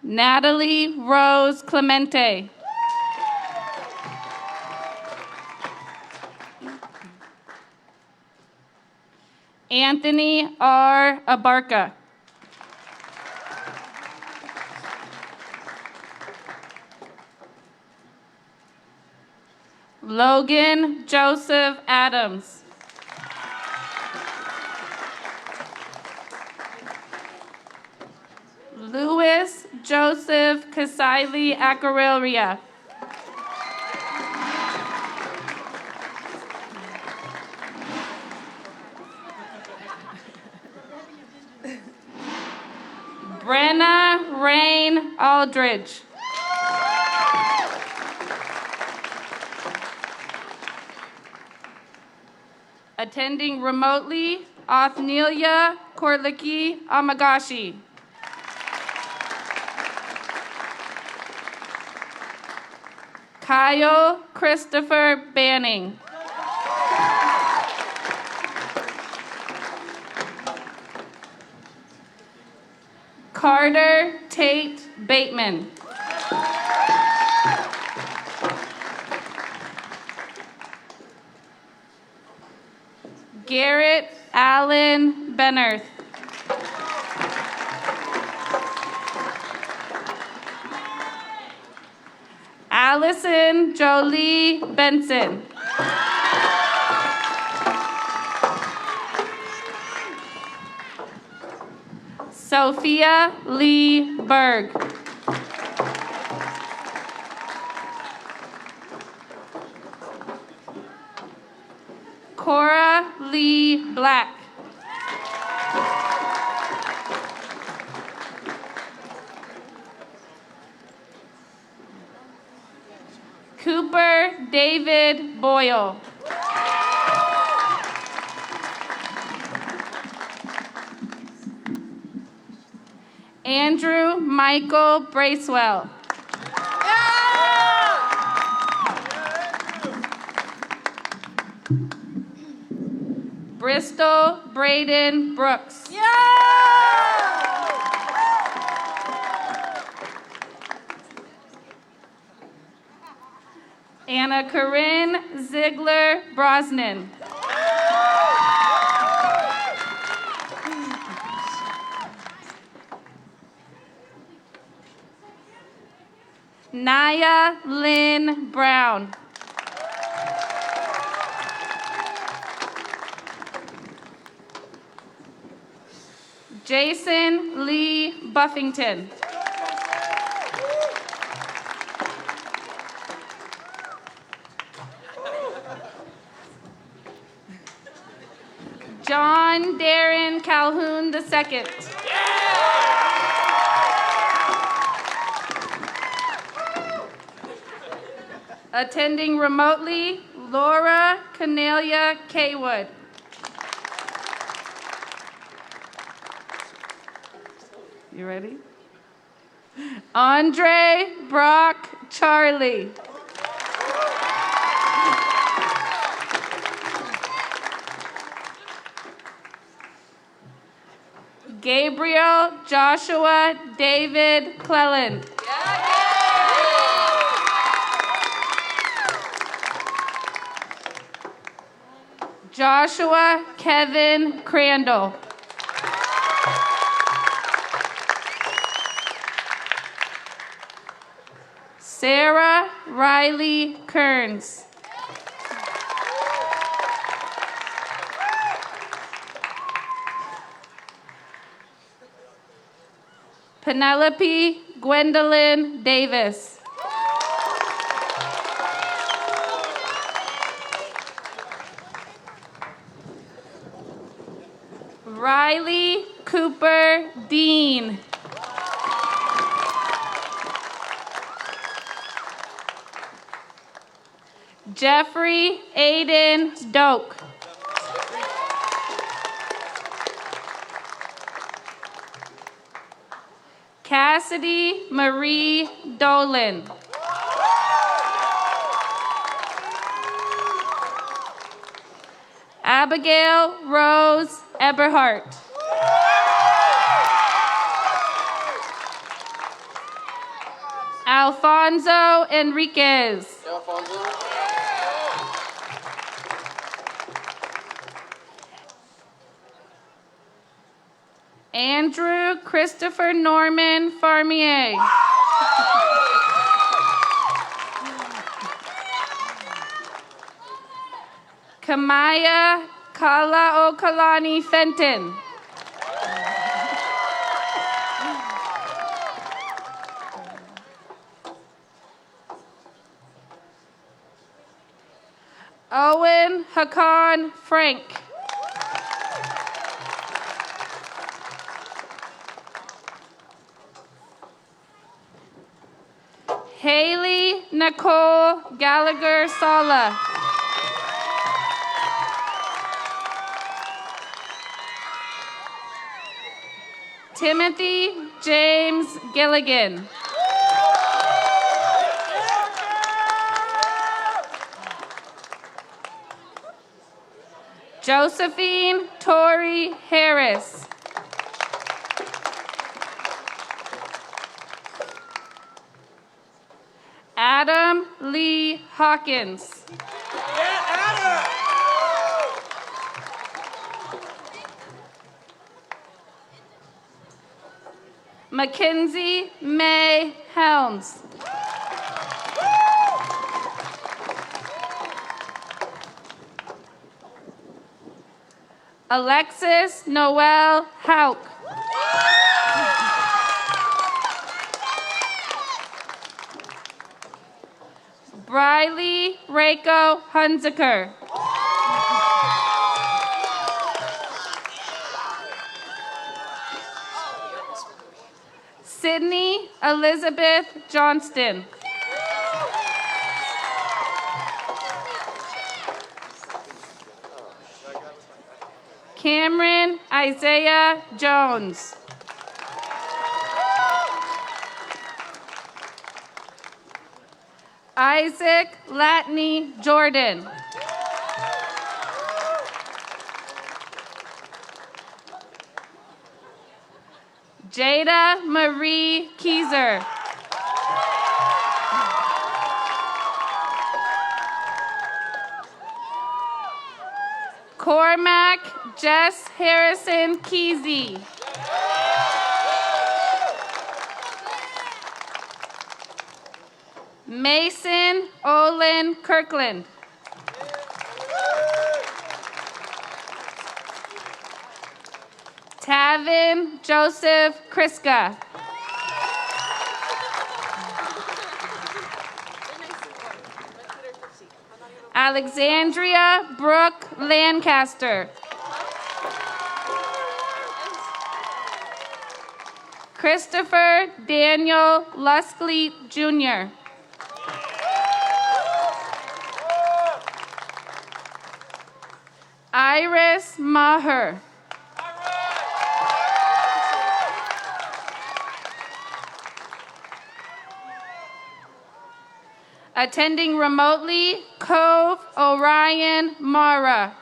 Natalie Rose Clemente. Anthony R. Abarca. Logan Joseph Adams. Louis Joseph Kasaili Akarilia. Brenna Rain Aldridge. Attending remotely, Othnelia Korlicki Amagashi. Kyle Christopher Banning. Carter Tate Bateman. Garrett Allen Bennerth. Allison Jolie Benson. Sophia Lee Berg. Cora Lee Black. Cooper David Boyle. Andrew Michael Bracewell. Bristol Braden Brooks. Anna Corinne Ziegler Brosnan. Naya Lynn Brown. Jason Lee Buffington. John Darren Calhoun II. Attending remotely, Laura Cornelia Kaywood. You ready? Andre Brock Charlie. Gabriel Joshua David Cleland. Joshua Kevin Crandall. Sarah Riley Kearns. Penelope Gwendolyn Davis. Riley Cooper Dean. Jeffrey Aiden Doak. Cassidy Marie Dolan. Abigail Rose Eberhardt. Alfonso Enriquez. Andrew Christopher Norman Farmier. Kamaya Kalaokalani Fenton. Owen Hakan Frank. Haley Nicole Gallagher Sala. Timothy James Gilligan. Josephine Tori Harris. Adam Lee Hawkins. Mackenzie May Helms. Alexis Noel Hauk. Briley Reiko Hunziker. Sydney Elizabeth Johnston. Cameron Isaiah Jones. Isaac Latney Jordan. Jada Marie Keyser. Cormac Jess Harrison Kesey. Mason Olin Kirkland. Tavin Joseph Kriska. Alexandria Brooke Lancaster. Christopher Daniel Luscleet Jr. Iris Maher. Attending remotely, Cove Orion Mara.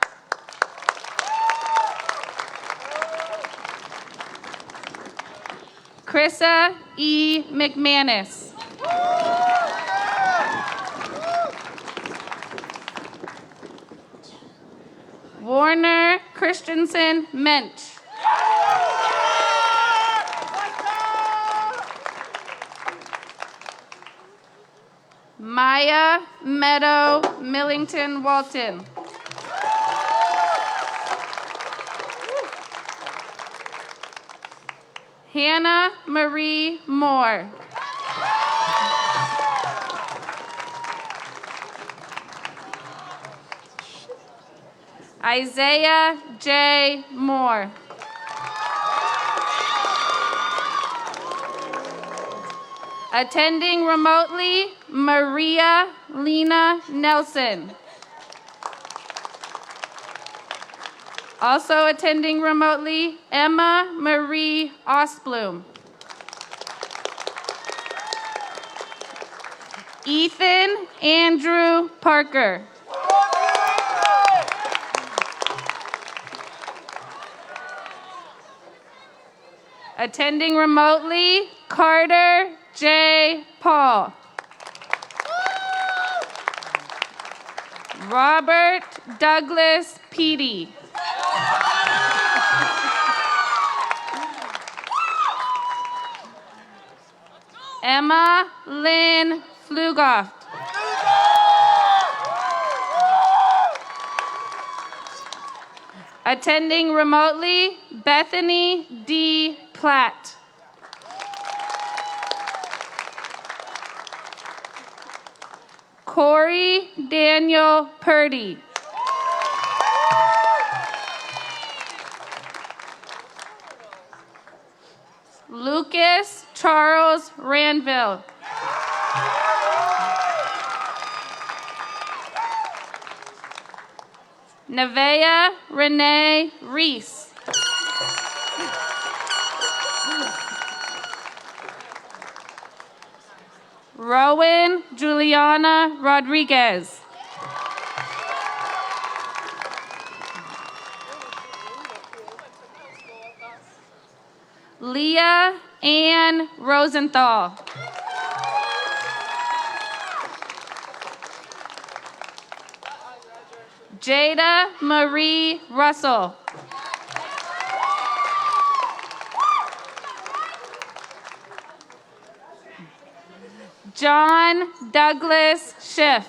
Krissa E. McManus. Warner Christensen Mensch. Maya Meadow Millington Walton. Hannah Marie Moore. Isaiah J. Moore. Attending remotely, Maria Lena Nelson. Also attending remotely, Emma Marie Ostblum. Ethan Andrew Parker. Attending remotely, Carter J. Paul. Robert Douglas Peedy. Emma Lynn Flugoff. Attending remotely, Bethany D. Platt. Corey Daniel Purdy. Lucas Charles Ranville. Nevaeh Renee Reese. Rowan Juliana Rodriguez. Leah Ann Rosenthal. Jada Marie Russell. John Douglas Schiff.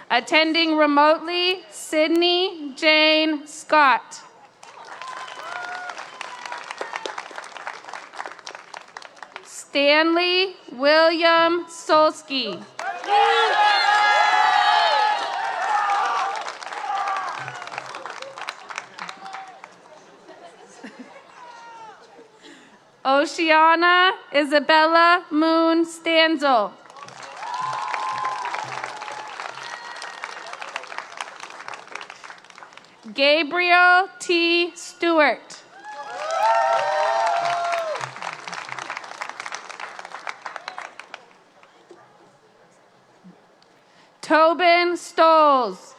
Attending remotely, Sydney Jane Scott. Stanley William Solsky. Oceana Isabella Moon Stanzel. Gabriel T. Stewart. Tobin Stoles.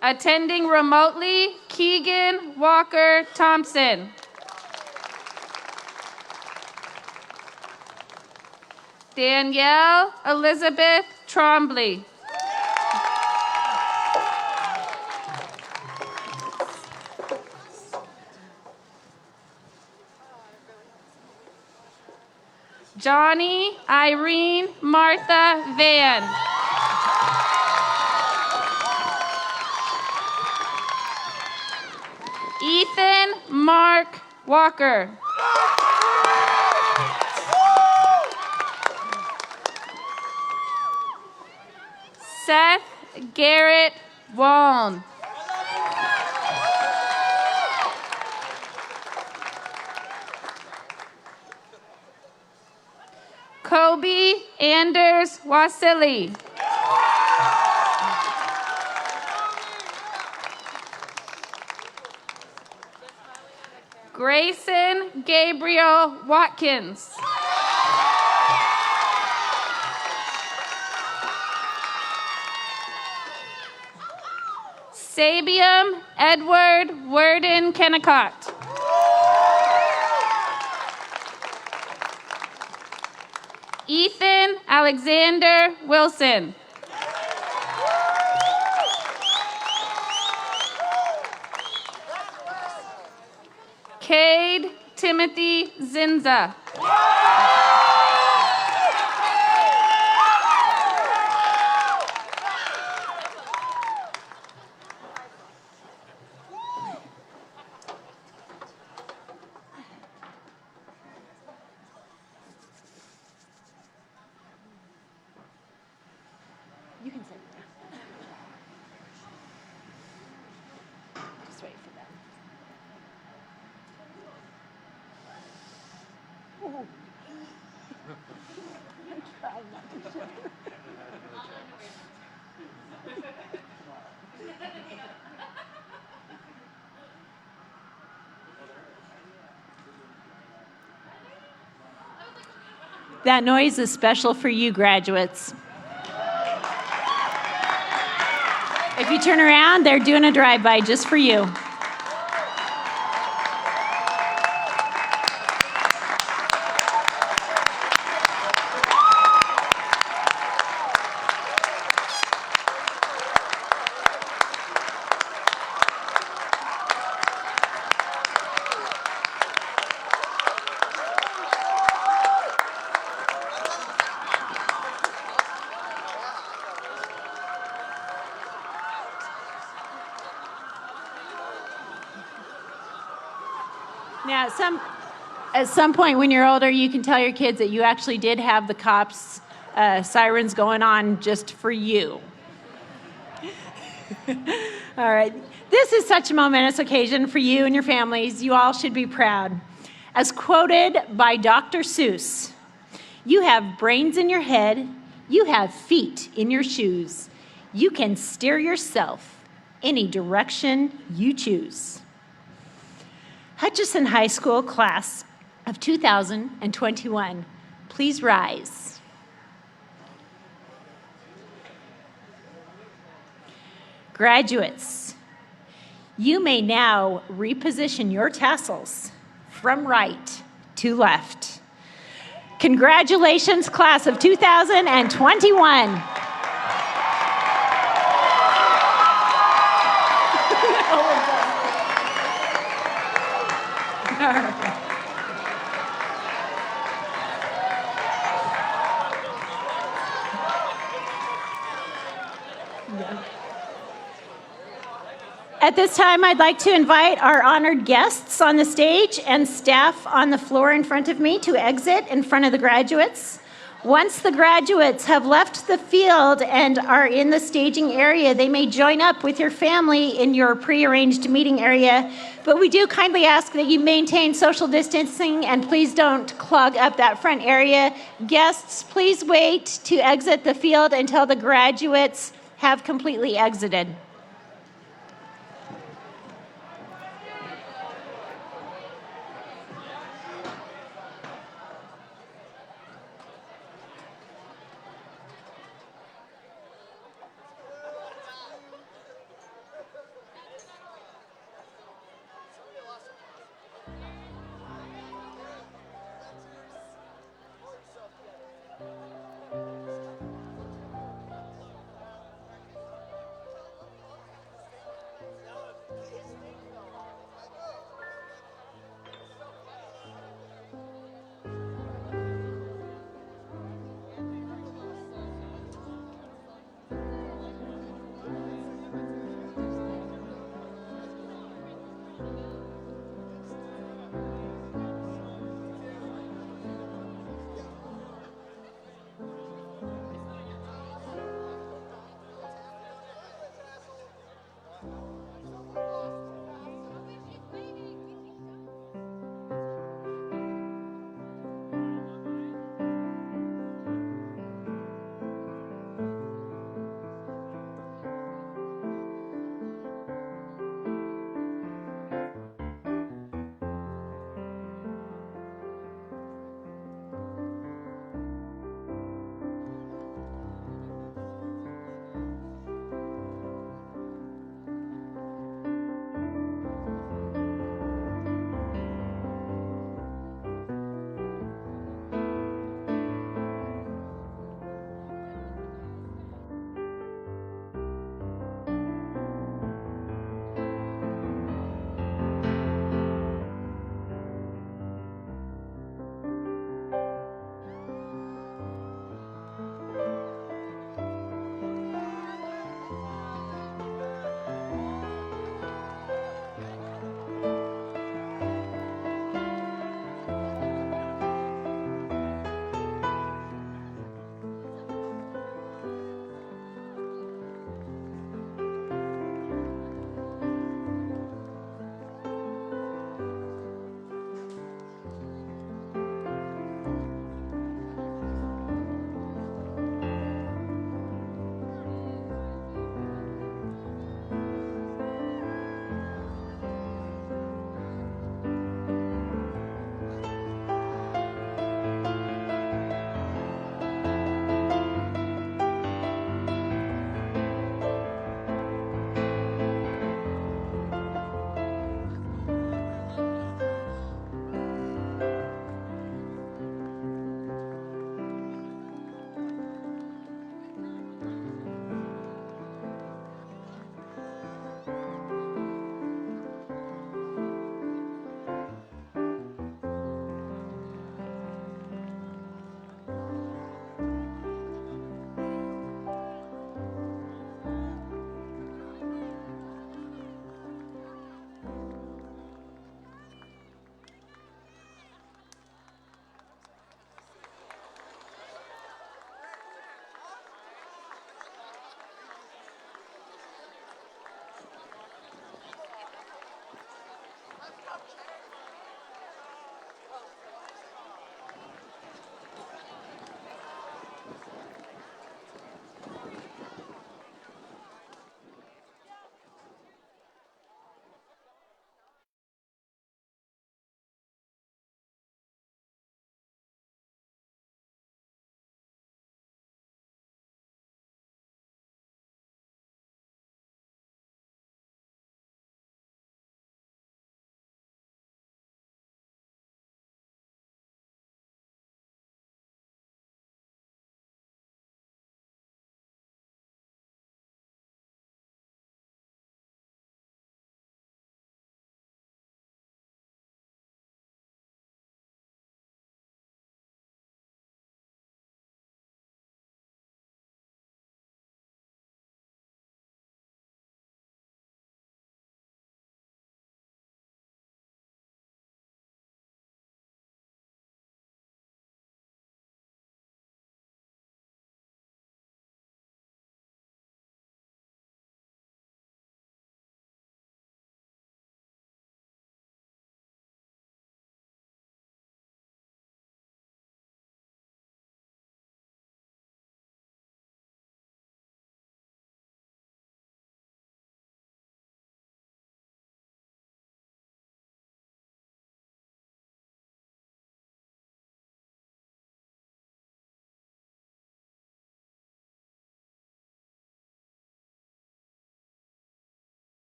Attending remotely, Keegan Walker Thompson. Danielle Elizabeth Trombley. Johnny Irene Martha Van. Ethan Mark Walker. Seth Garrett Waln. Kobe Anders Wasili. Grayson Gabriel Watkins. Sabium Edward Worden Kennicott. Ethan Alexander Wilson. Cade Timothy Zinza. You can sit down. Just wait for them. Oh. I'm trying not to show. That noise is special for you, graduates. If you turn around, they're doing a drive-by just for you. Now, at some point when you're older, you can tell your kids that you actually did have the cops' sirens going on just for you. All right. This is such a momentous occasion for you and your families. You all should be proud. As quoted by Dr. Seuss, you have brains in your head, you have feet in your shoes. You can steer yourself any direction you choose. Hutchison High School class of 2021, please rise. Graduates, you may now reposition your tassels from right to left. Congratulations, class of 2021. At this time, I'd like to invite our honored guests on the stage and staff on the floor in front of me to exit in front of the graduates. Once the graduates have left the field and are in the staging area, they may join up with your family in your prearranged meeting area. But we do kindly ask that you maintain social distancing and please don't clog up that front area. Guests, please wait to exit the field until the graduates have completely exited.